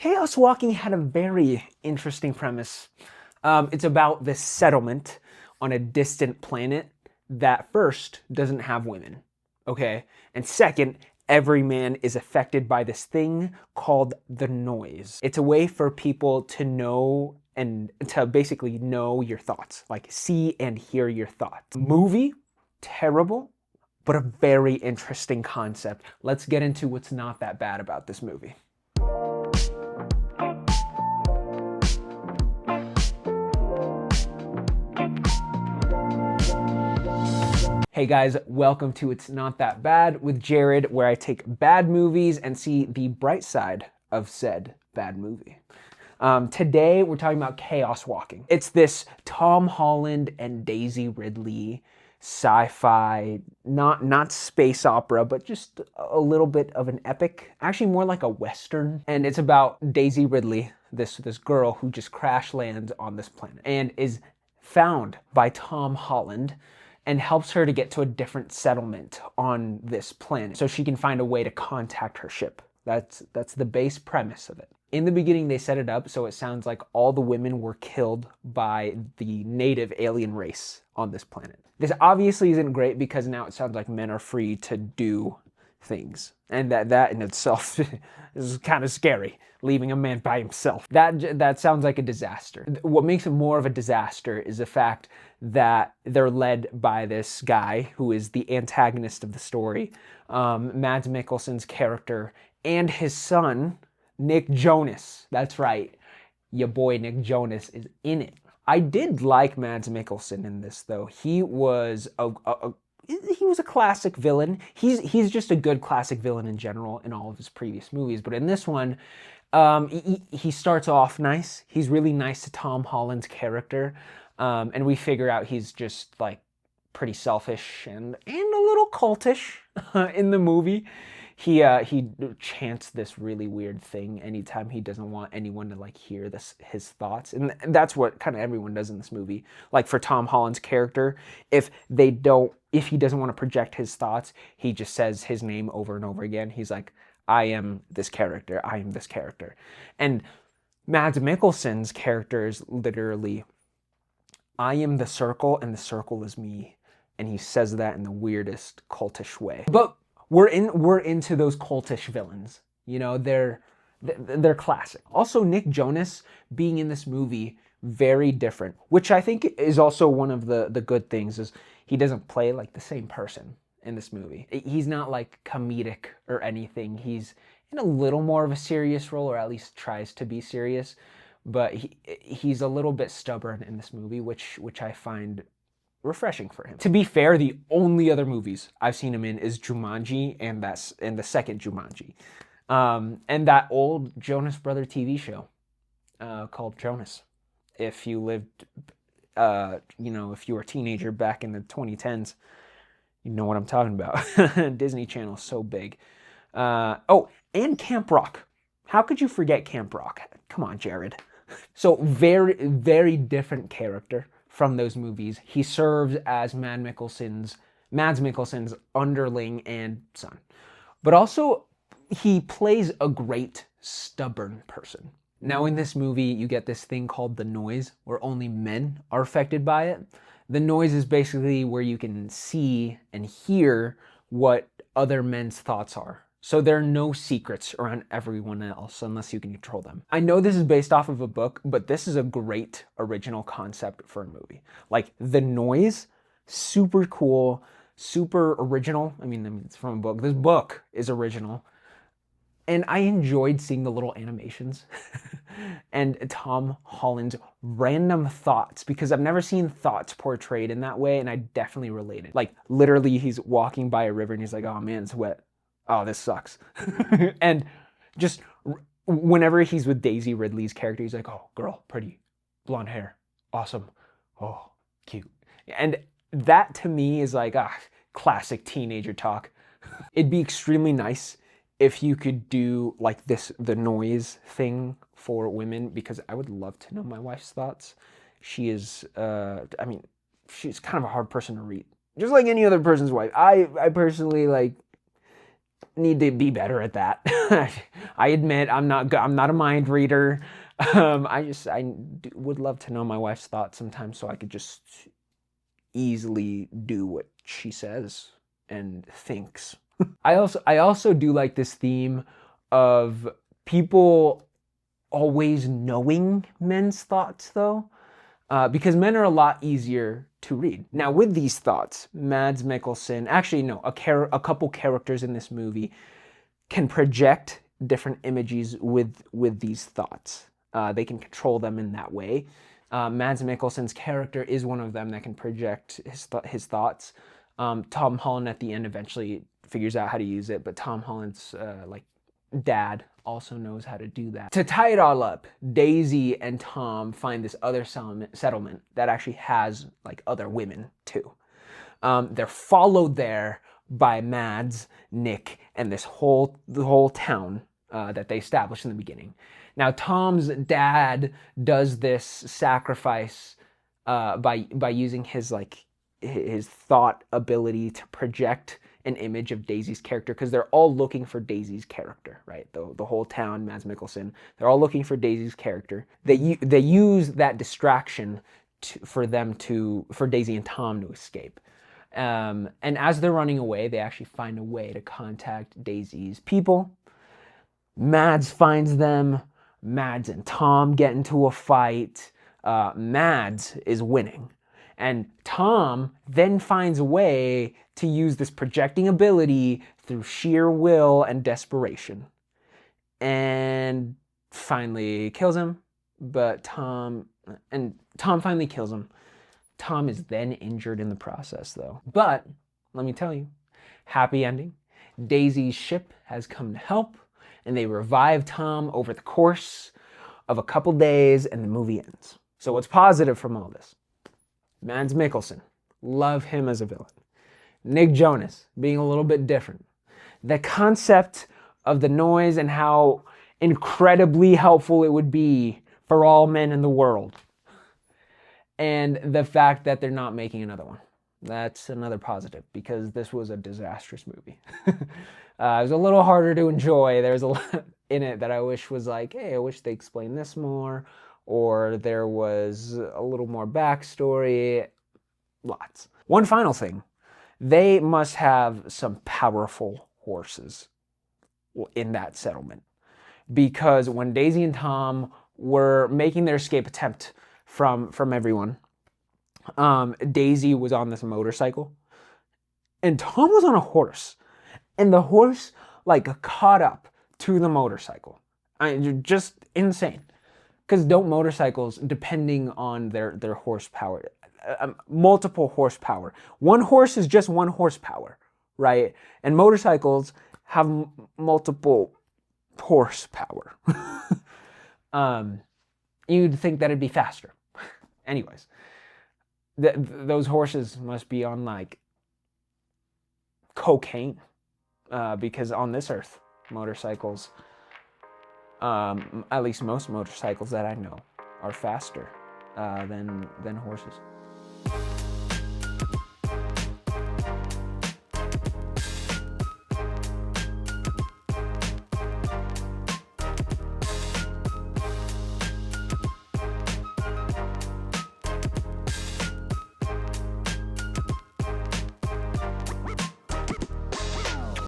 Chaos Walking had a very interesting premise. It's about this settlement on a distant planet that first doesn't have women, okay? And second, every man is affected by this thing called the noise. It's a way for people to know and to basically know your thoughts, like see and hear your thoughts. Movie, terrible, but a very interesting concept. Let's get into what's not that bad about this movie. Hey guys, welcome to It's Not That Bad with Jared, where I take bad movies and see the bright side of said bad movie. Today we're talking about Chaos Walking. It's this Tom Holland and Daisy Ridley sci-fi, not space opera, but just a little bit of an epic, actually more like a western. And it's about Daisy Ridley, this girl who just crash lands on this planet and is found by Tom Holland and helps her to get to a different settlement on this planet so she can find a way to contact her ship. That's the base premise of it. In the beginning, they set it up so it sounds like all the women were killed by the native alien race on this planet. This obviously isn't great because now it sounds like men are free to do things. And that in itself is kind of scary, leaving a man by himself. That sounds like a disaster. What makes it more of a disaster is the fact that they're led by this guy who is the antagonist of the story, Mads Mikkelsen's character, and his son, Nick Jonas. That's right, your boy Nick Jonas is in it. I did like Mads Mikkelsen in this, though. He was a classic villain. He's just a good classic villain in general in all of his previous movies. But in this one, he starts off nice. He's really nice to Tom Holland's character. And we figure out he's just like pretty selfish and a little cultish in the movie. He chants this really weird thing anytime he doesn't want anyone to like hear his thoughts, and that's what kind of everyone does in this movie. Like for Tom Holland's character, if he doesn't want to project his thoughts, he just says his name over and over again. He's like, I am this character, I am this character. And Mads Mikkelsen's character is literally, I am the circle and the circle is me. And he says that in the weirdest cultish way. But we're into those cultish villains. You know, they're classic. Also, Nick Jonas being in this movie, very different, which I think is also one of the good things, is he doesn't play like the same person in this movie. He's not like comedic or anything. He's in a little more of a serious role, or at least tries to be serious. But he's a little bit stubborn in this movie, which I find refreshing for him. To be fair, the only other movies I've seen him in is Jumanji and the second Jumanji, and that old Jonas Brother TV show called Jonas. If you lived, if you were a teenager back in the 2010s, you know what I'm talking about. Disney Channel, so big. And Camp Rock. How could you forget Camp Rock? Come on, Jared. So very, very different character from those movies. He serves as Mads Mikkelsen's underling and son. But also, he plays a great stubborn person. Now in this movie, you get this thing called the noise, where only men are affected by it. The noise is basically where you can see and hear what other men's thoughts are. So there are no secrets around everyone else unless you can control them. I know this is based off of a book, but this is a great original concept for a movie. Like the noise, super cool, super original. I mean, it's from a book. This book is original. And I enjoyed seeing the little animations and Tom Holland's random thoughts, because I've never seen thoughts portrayed in that way, and I definitely related. Like literally he's walking by a river and he's like, oh man, it's wet. Oh, this sucks. And just whenever he's with Daisy Ridley's character, he's like, oh, girl, pretty, blonde hair, awesome, oh, cute. And that to me is like, classic teenager talk. It'd be extremely nice if you could do like the noise thing for women, because I would love to know my wife's thoughts. She is, she's kind of a hard person to read. Just like any other person's wife. I personally like, need to be better at that. I admit I'm not a mind reader. I would love to know my wife's thoughts sometimes so I could just easily do what she says and thinks. I also do like this theme of people always knowing men's thoughts, though, because men are a lot easier to read. Now, with these thoughts, Mads Mikkelsen, actually no, a couple characters in this movie can project different images with these thoughts. They can control them in that way. Mads Mikkelsen's character is one of them that can project his thoughts. Tom Holland at the end eventually figures out how to use it, but Tom Holland's like dad also knows how to do that. To tie it all up, Daisy and Tom find this other settlement that actually has like other women too. They're followed there by Mads, Nick, and the whole town that they established in the beginning. Now, Tom's dad does this sacrifice by using his thought ability to project an image of Daisy's character, because they're all looking for Daisy's character, right? The whole town, Mads Mikkelsen, they're all looking for Daisy's character. They use that distraction for Daisy and Tom to escape. And as they're running away, they actually find a way to contact Daisy's people. Mads finds them. Mads and Tom get into a fight. Mads is winning. And Tom then finds a way to use this projecting ability through sheer will and desperation. And finally kills him. But Tom finally kills him. Tom is then injured in the process, though. But let me tell you, happy ending. Daisy's ship has come to help, and they revive Tom over the course of a couple days, and the movie ends. So what's positive from all this? Mads Mikkelsen, love him as a villain. Nick Jonas, being a little bit different. The concept of the noise and how incredibly helpful it would be for all men in the world. And the fact that they're not making another one. That's another positive, because this was a disastrous movie. It was a little harder to enjoy. There's a lot in it that I wish was like, hey, I wish they explained this more, or there was a little more backstory. Lots. One final thing. They must have some powerful horses in that settlement, because when Daisy and Tom were making their escape attempt from everyone, Daisy was on this motorcycle and Tom was on a horse, and the horse like caught up to the motorcycle. Just insane. Because don't motorcycles, depending on their horsepower, multiple horsepower. One horse is just one horsepower, right? And motorcycles have multiple horsepower. You'd think that it'd be faster. Anyways, those horses must be on like cocaine, because on this earth, motorcycles, at least most motorcycles that I know, are faster than horses.